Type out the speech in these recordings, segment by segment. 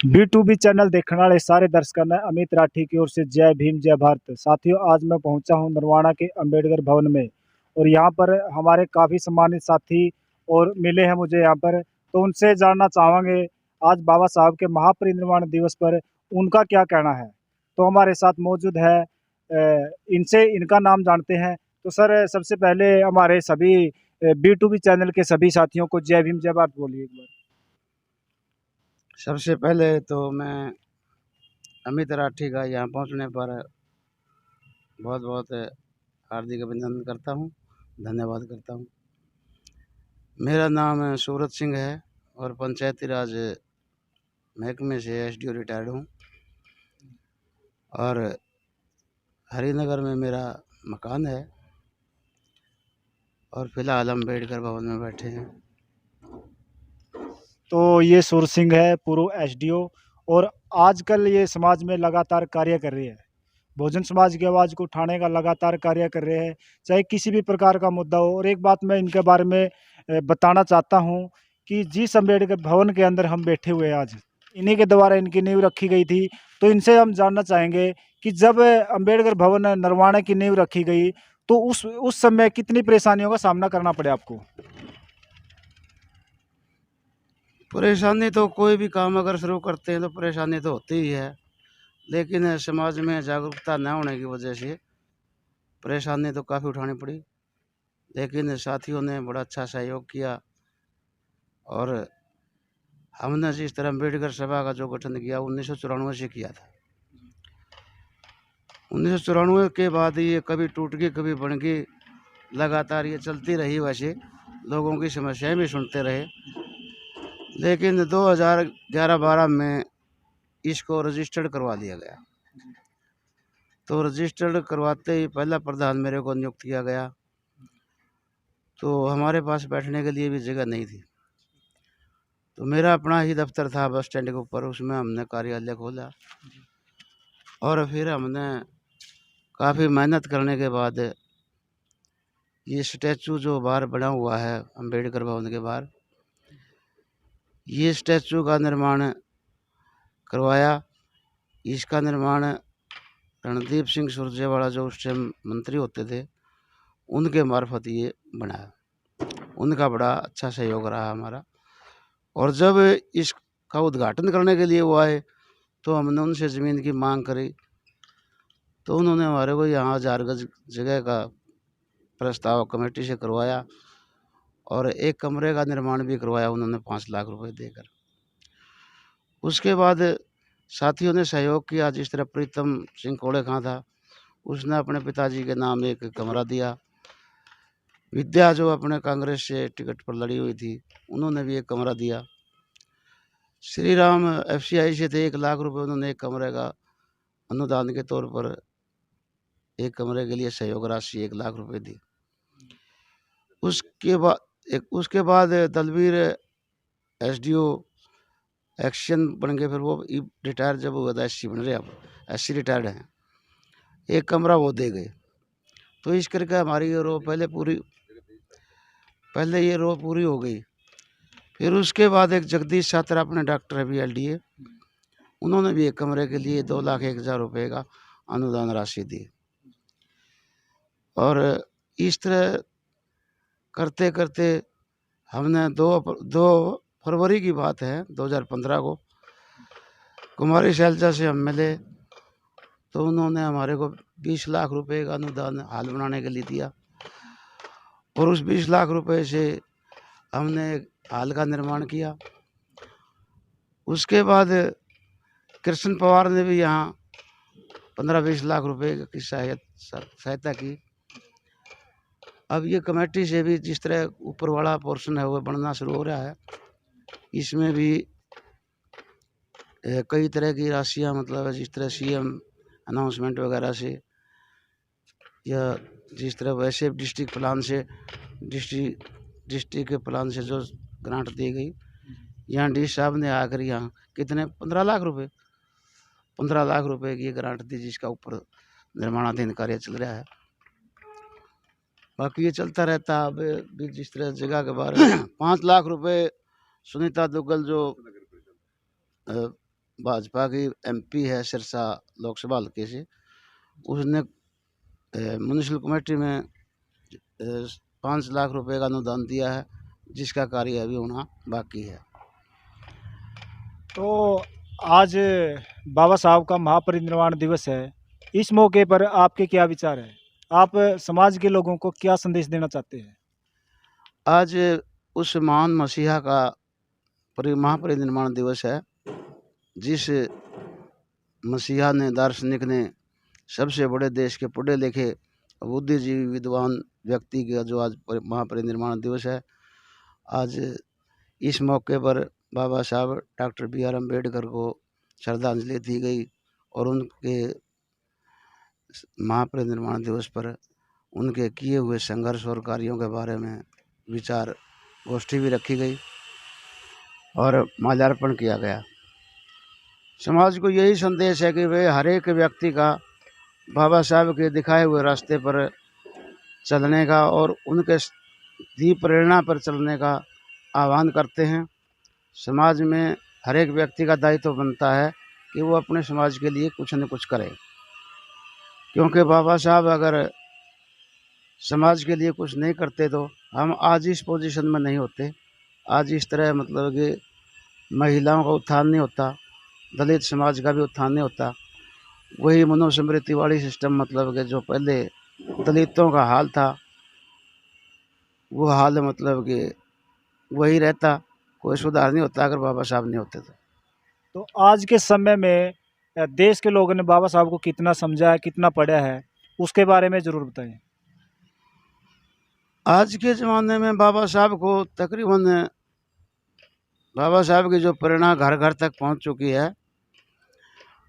B2B channel देखने वाले सारे दर्शकों ने अमित राठी की ओर से जय भीम जय भारत। साथियों, आज मैं पहुंचा हूं नरवाना के अंबेडकर भवन में और यहां पर हमारे काफ़ी सम्मानित साथी और मिले हैं मुझे यहां पर। तो उनसे जानना चाहेंगे आज बाबा साहब के महापरिनिर्वाण दिवस पर उनका क्या कहना है। तो हमारे साथ मौजूद है इनसे इनका नाम जानते हैं। तो सर, सबसे पहले हमारे सभी B2B चैनल के सभी साथियों को जय भीम जय भारत बोलिए एक बार। सबसे पहले तो मैं अमित राठी का यहाँ पहुँचने पर बहुत बहुत हार्दिक अभिनंदन करता हूँ, धन्यवाद करता हूँ। मेरा नाम सूरत सिंह है और पंचायती राज महकमे से एसडीओ रिटायर्ड हूँ और हरिनगर में मेरा मकान है और फिलहाल हम अम्बेडकर भवन में बैठे हैं। तो ये सुर सिंह है, पूर्व एसडीओ, और आजकल ये समाज में लगातार कार्य कर रही है। बहुजन समाज की आवाज़ को उठाने का लगातार कार्य कर रहे हैं, चाहे किसी भी प्रकार का मुद्दा हो। और एक बात मैं इनके बारे में बताना चाहता हूँ कि जिस अम्बेडकर भवन के अंदर हम बैठे हुए हैं आज, इन्हीं के द्वारा इनकी नींव रखी गई थी। तो इनसे हम जानना चाहेंगे कि जब अम्बेडकर भवन नरवाना की नींव रखी गई तो उस समय कितनी परेशानियों का सामना करना पड़ा आपको। परेशानी तो कोई भी काम अगर शुरू करते हैं तो परेशानी तो होती ही है, लेकिन समाज में जागरूकता न होने की वजह से परेशानी तो काफ़ी उठानी पड़ी। लेकिन साथियों ने बड़ा अच्छा सहयोग किया और हमने जिस तरह अम्बेडकर सभा का जो गठन किया 1994 से किया था। 1994 के बाद ये कभी टूट गई कभी बन गई, लगातार ये चलती रही। वैसे लोगों की समस्याएं भी सुनते रहे, लेकिन 2011-12 में इसको रजिस्टर्ड करवा दिया गया। तो रजिस्टर्ड करवाते ही पहला प्रधान मेरे को नियुक्त किया गया। तो हमारे पास बैठने के लिए भी जगह नहीं थी, तो मेरा अपना ही दफ्तर था बस स्टैंड के ऊपर, उसमें हमने कार्यालय खोला और फिर हमने काफ़ी मेहनत करने के बाद ये स्टैचू जो बाहर बना हुआ है अंबेडकर भवन के बाहर, ये स्टैचू का निर्माण करवाया। इसका निर्माण रणदीप सिंह सुरजेवाला जो उस टाइम मंत्री होते थे उनके मार्फत ये बनाया। उनका बड़ा अच्छा सहयोग रहा हमारा। और जब इसका उद्घाटन करने के लिए वो आए तो हमने उनसे ज़मीन की मांग करी, तो उन्होंने हमारे को यहाँ 1000 गज जगह का प्रस्ताव कमेटी से करवाया और एक कमरे का निर्माण भी करवाया उन्होंने 5 लाख रुपए देकर। उसके बाद साथियों ने सहयोग किया, जिस तरह प्रीतम सिंह कोड़े खां था, उसने अपने पिताजी के नाम एक कमरा दिया। विद्या जो अपने कांग्रेस से टिकट पर लड़ी हुई थी, उन्होंने भी एक कमरा दिया। श्री राम FCI से थे, 1 लाख रुपए उन्होंने एक कमरे का अनुदान के तौर पर एक कमरे के लिए सहयोग राशि 1 लाख रुपए दी। उसके बाद दलवीर SDO एक्शन बन गए, फिर वो रिटायर जब हुआ था SC बन रहे, अब SC रिटायर्ड हैं, एक कमरा वो दे गए। तो इस करके हमारी ये रो पहले ये रो पूरी हो गई। फिर उसके बाद एक जगदीश छात्र अपने डॉक्टर अभी LDA, उन्होंने भी एक कमरे के लिए 2,01,000 रुपये का अनुदान राशि दी। और इस तरह करते करते हमने 2 फरवरी की बात है 2015 को कुमारी शैलजा से हम मिले, तो उन्होंने हमारे को 20 लाख रुपए का अनुदान हाल बनाने के लिए दिया और उस 20 लाख रुपए से हमने हाल का निर्माण किया। उसके बाद कृष्ण पवार ने भी यहाँ 15-20 लाख रुपए की सहायता की। अब ये कमेटी से भी जिस तरह ऊपर वाला पोर्शन है वो बनना शुरू हो रहा है, इसमें भी कई तरह की राशियाँ, मतलब जिस तरह CM अनाउंसमेंट वगैरह से या जिस तरह वैसे डिस्ट्रिक्ट प्लान से डिस्ट्रिक्ट के प्लान से जो ग्रांट दी गई, यहाँ डी साहब ने आकर यहाँ कितने 15 लाख रुपए 15 लाख रुपए की ग्रांट दी, जिसका ऊपर निर्माणाधीन कार्य चल रहा है। बाकी ये चलता रहता है। अब भी जिस तरह जगह के बारे में 5 लाख रुपए सुनीता दुग्गल जो भाजपा की एमपी है सिरसा लोकसभा हल्के से, उसने म्युनिसिपल कमेटी में 5 लाख रुपए का अनुदान दिया है, जिसका कार्य अभी होना बाकी है। तो आज बाबा साहब का महापरिनिर्वाण दिवस है। इस मौके पर आपके क्या विचार हैं? आप समाज के लोगों को क्या संदेश देना चाहते हैं? आज उस महान मसीहा का महापरिनिर्वाण दिवस है, जिस मसीहा ने, दार्शनिक ने, सबसे बड़े देश के पढ़े लिखे बुद्धिजीवी विद्वान व्यक्ति का जो आज महापरिनिर्वाण दिवस है। आज इस मौके पर बाबा साहब डॉक्टर बी आर अम्बेडकर को श्रद्धांजलि दी गई और उनके महापरिनिर्वाण दिवस पर उनके किए हुए संघर्ष और कार्यों के बारे में विचार गोष्ठी भी रखी गई और माल्यार्पण किया गया। समाज को यही संदेश है कि वे हर एक व्यक्ति का बाबा साहब के दिखाए हुए रास्ते पर चलने का और उनके दी प्रेरणा पर चलने का आह्वान करते हैं। समाज में हर एक व्यक्ति का दायित्व बनता है कि वो अपने समाज के लिए कुछ न कुछ करे, क्योंकि बाबा साहब अगर समाज के लिए कुछ नहीं करते तो हम आज इस पोजीशन में नहीं होते। आज इस तरह मतलब कि महिलाओं का उत्थान नहीं होता, दलित समाज का भी उत्थान नहीं होता। वही मनुस्मृति वाली सिस्टम मतलब कि जो पहले दलितों का हाल था, वो हाल मतलब कि वही रहता, कोई सुधार नहीं होता अगर बाबा साहब नहीं होते तो आज के समय में देश के लोगों ने बाबा साहब को कितना समझा है, कितना पढ़ा है, उसके बारे में ज़रूर बताएं। आज के ज़माने में बाबा साहब को तकरीबन बाबा साहब की जो प्रेरणा घर घर तक पहुंच चुकी है,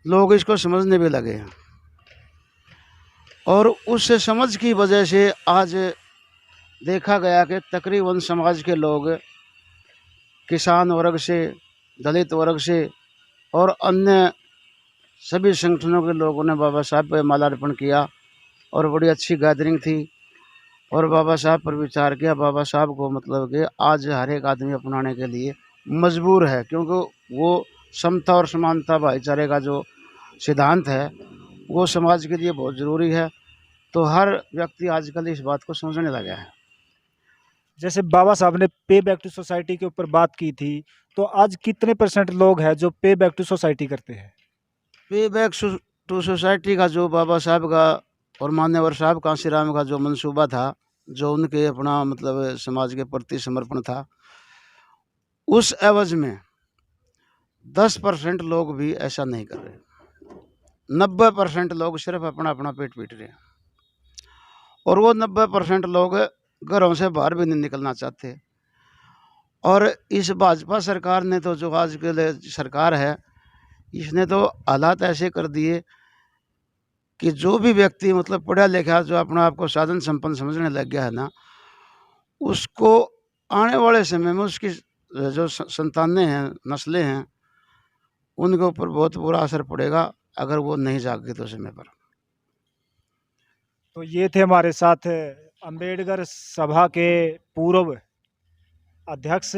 लोग इसको समझने भी लगे हैं और उस समझ की वजह से आज देखा गया कि तकरीबन समाज के लोग किसान वर्ग से, दलित वर्ग से और अन्य सभी संगठनों के लोगों ने बाबा साहब पर माल्यार्पण किया और बड़ी अच्छी गैदरिंग थी और बाबा साहब पर विचार किया। बाबा साहब को मतलब कि आज हर एक आदमी अपनाने के लिए मजबूर है, क्योंकि वो समता और समानता भाईचारे का जो सिद्धांत है वो समाज के लिए बहुत ज़रूरी है। तो हर व्यक्ति आजकल इस बात को समझने लगा है। जैसे बाबा साहब ने पे बैक टू सोसाइटी के ऊपर बात की थी, तो आज कितने % लोग हैं जो पे बैक टू सोसाइटी करते हैं? पे बैक टू सोसाइटी का जो बाबा साहब का और मान्यवर साहब कांशीराम का जो मंसूबा था, जो उनके अपना मतलब समाज के प्रति समर्पण था, उस एवज में 10% लोग भी ऐसा नहीं कर रहे। 90% लोग सिर्फ अपना अपना पेट पीट रहे हैं और वो 90% लोग घरों से बाहर भी नहीं निकलना चाहते। और इस भाजपा सरकार ने तो, जो आज के सरकार है, इसने तो हालात ऐसे कर दिए कि जो भी व्यक्ति मतलब पढ़ा लिखा, जो अपना आपको साधन संपन्न समझने लग गया है ना, उसको आने वाले समय में उसकी जो संतानें हैं, नस्लें हैं, उनके ऊपर बहुत बुरा असर पड़ेगा अगर वो नहीं जागे तो समय पर। तो ये थे हमारे साथ अम्बेडकर सभा के पूर्व अध्यक्ष,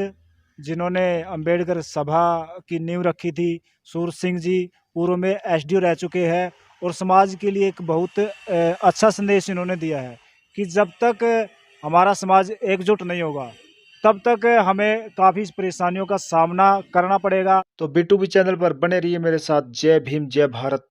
जिन्होंने अम्बेडकर सभा की नींव रखी थी, सूरज सिंह जी। पूर्व में एसडीओ रह चुके हैं और समाज के लिए एक बहुत अच्छा संदेश इन्होंने दिया है कि जब तक हमारा समाज एकजुट नहीं होगा, तब तक हमें काफ़ी परेशानियों का सामना करना पड़ेगा। तो B2B चैनल पर बने रहिए मेरे साथ। जय भीम, जय भारत।